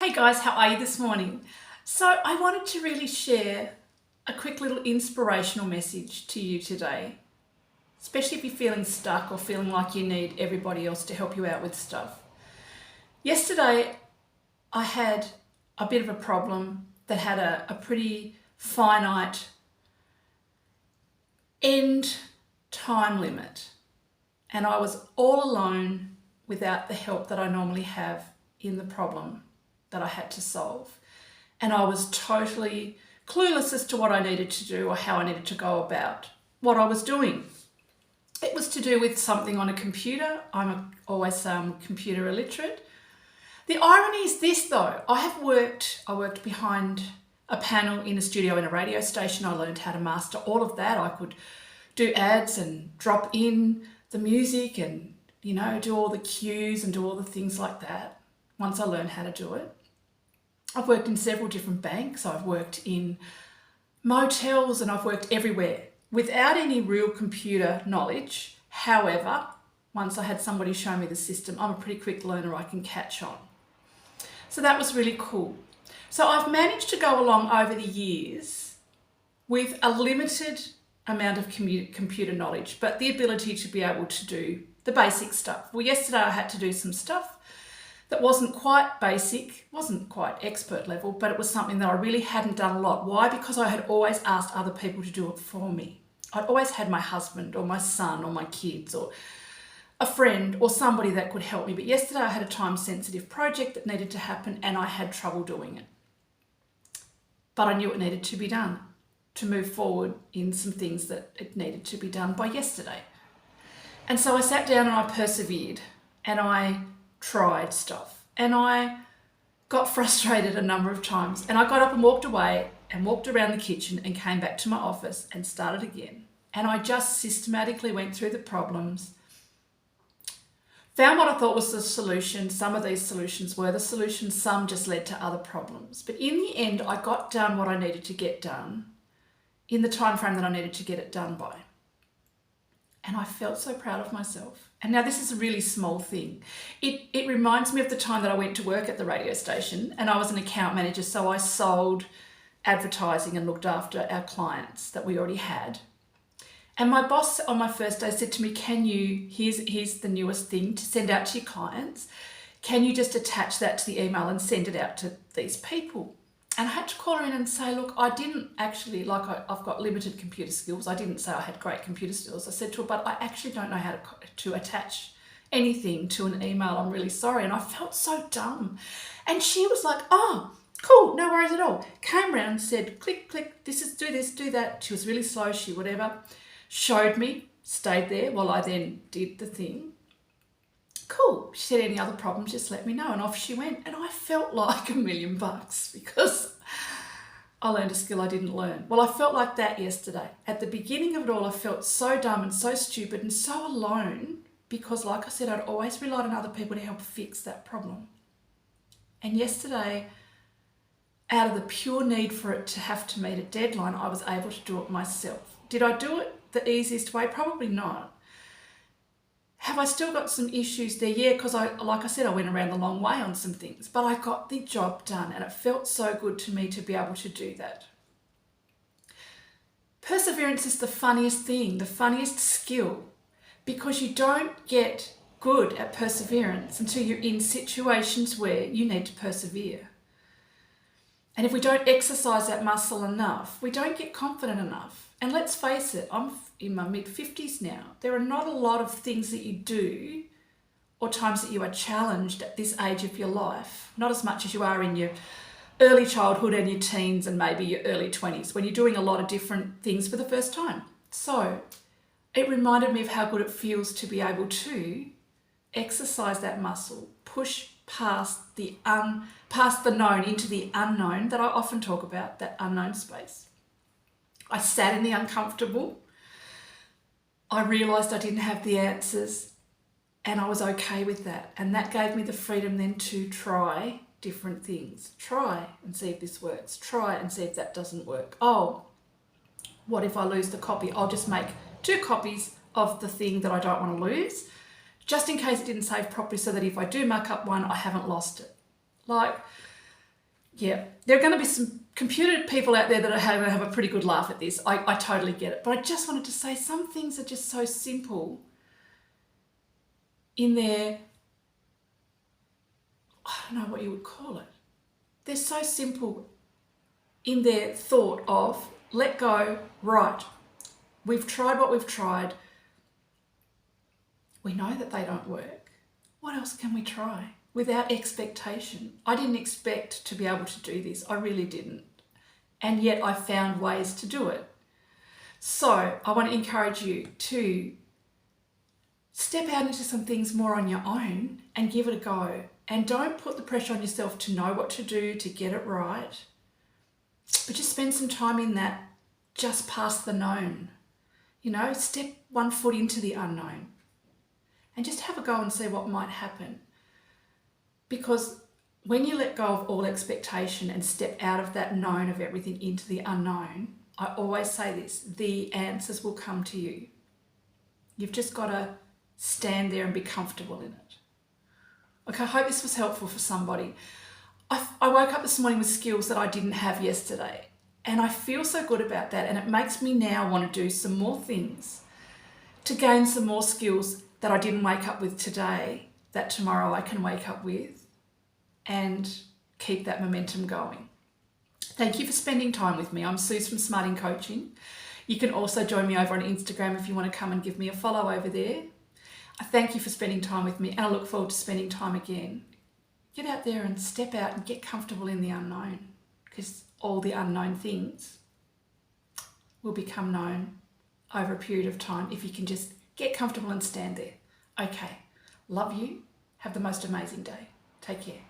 Hey guys, how are you this morning? So I wanted to really share a quick little inspirational message to you today, especially if you're feeling stuck or feeling like you need everybody else to help you out with stuff. Yesterday, I had a bit of a problem that had a pretty finite end time limit, and I was all alone without the help that I normally have in the problem that I had to solve. And I was totally clueless as to what I needed to do or how I needed to go about what I was doing. It was to do with something on a computer. Always say I'm computer illiterate. The irony is this though, I worked behind a panel in a studio in a radio station. I learned how to master all of that. I could do ads and drop in the music and, do all the cues and do all the things like that once I learned how to do it. I've worked in several different banks. I've worked in motels and I've worked everywhere without any real computer knowledge. However, once I had somebody show me the system, I'm a pretty quick learner, I can catch on. So that was really cool. So I've managed to go along over the years with a limited amount of computer knowledge, but the ability to be able to do the basic stuff. Well, yesterday I had to do some stuff that wasn't quite basic, wasn't quite expert level, but it was something that I really hadn't done a lot. Why? Because I had always asked other people to do it for me. I'd always had my husband or my son or my kids or a friend or somebody that could help me. But yesterday I had a time-sensitive project that needed to happen and I had trouble doing it. But I knew it needed to be done to move forward in some things that it needed to be done by yesterday. And so I sat down and I persevered and I tried stuff and I got frustrated a number of times and I got up and walked away and walked around the kitchen and came back to my office and started again. And I just systematically went through the problems, found what I thought was the solution. Some of these solutions were the solutions, some just led to other problems. But in the end, I got done what I needed to get done in the time frame that I needed to get it done by. And I felt so proud of myself. And now this is a really small thing. It reminds me of the time that I went to work at the radio station and I was an account manager. So I sold advertising and looked after our clients that we already had. And my boss on my first day said to me, here's the newest thing to send out to your clients. Can you just attach that to the email and send it out to these people? And I had to call her in and say, look, I didn't actually, I've got limited computer skills. I didn't say I had great computer skills. I said to her, but I actually don't know how to attach anything to an email. I'm really sorry. And I felt so dumb. And she was like, oh, cool, no worries at all. Came around, said, click, click, do this, do that. She was really slow, whatever. Showed me, stayed there while I then did the thing. Cool. She said, any other problems, just let me know. And off she went. And I felt like $1,000,000 because I learned a skill I didn't learn. Well, I felt like that yesterday. At the beginning of it all, I felt so dumb and so stupid and so alone because, like I said, I'd always relied on other people to help fix that problem. And yesterday, out of the pure need for it to have to meet a deadline, I was able to do it myself. Did I do it the easiest way? Probably not. Have I still got some issues there? Yeah, because like I said, I went around the long way on some things, but I got the job done and it felt so good to me to be able to do that. Perseverance is the funniest thing, the funniest skill, because you don't get good at perseverance until you're in situations where you need to persevere. And if we don't exercise that muscle enough, we don't get confident enough. And let's face it, I'm in my mid-50s now. There are not a lot of things that you do or times that you are challenged at this age of your life, not as much as you are in your early childhood and your teens and maybe your early 20s when you're doing a lot of different things for the first time. So it reminded me of how good it feels to be able to exercise that muscle, push past the known into the unknown that I often talk about, that unknown space. I sat in the uncomfortable. I realised I didn't have the answers and I was okay with that. And that gave me the freedom then to try different things. Try and see if this works. Try and see if that doesn't work. Oh, what if I lose the copy? I'll just make 2 copies of the thing that I don't want to lose, just in case it didn't save properly so that if I do muck up one, I haven't lost it. Like, Yeah, there are going to be some computer people out there that are going to have a pretty good laugh at this. I totally get it. But I just wanted to say some things are just so simple in their, I don't know what you would call it. They're so simple in their thought of let go, right, we've tried what we've tried. We know that they don't work. What else can we try? Without expectation. I didn't expect to be able to do this. I really didn't. And yet I found ways to do it. So I want to encourage you to step out into some things more on your own and give it a go. And don't put the pressure on yourself to know what to do, to get it right. But just spend some time in that just past the known. You know, step one foot into the unknown and just have a go and see what might happen. Because when you let go of all expectation and step out of that known of everything into the unknown, I always say this, the answers will come to you. You've just got to stand there and be comfortable in it. Okay, I hope this was helpful for somebody. I woke up this morning with skills that I didn't have yesterday, and I feel so good about that, and it makes me now want to do some more things to gain some more skills that I didn't wake up with today, that tomorrow I can wake up with and keep that momentum going. Thank you for spending time with me. I'm Suze from Smarting Coaching. You can also join me over on Instagram if you want to come and give me a follow over there. I thank you for spending time with me, and I look forward to spending time again. Get out there and step out and get comfortable in the unknown, because all the unknown things will become known over a period of time if you can just get comfortable and stand there. Okay, love you. Have the most amazing day. Take care.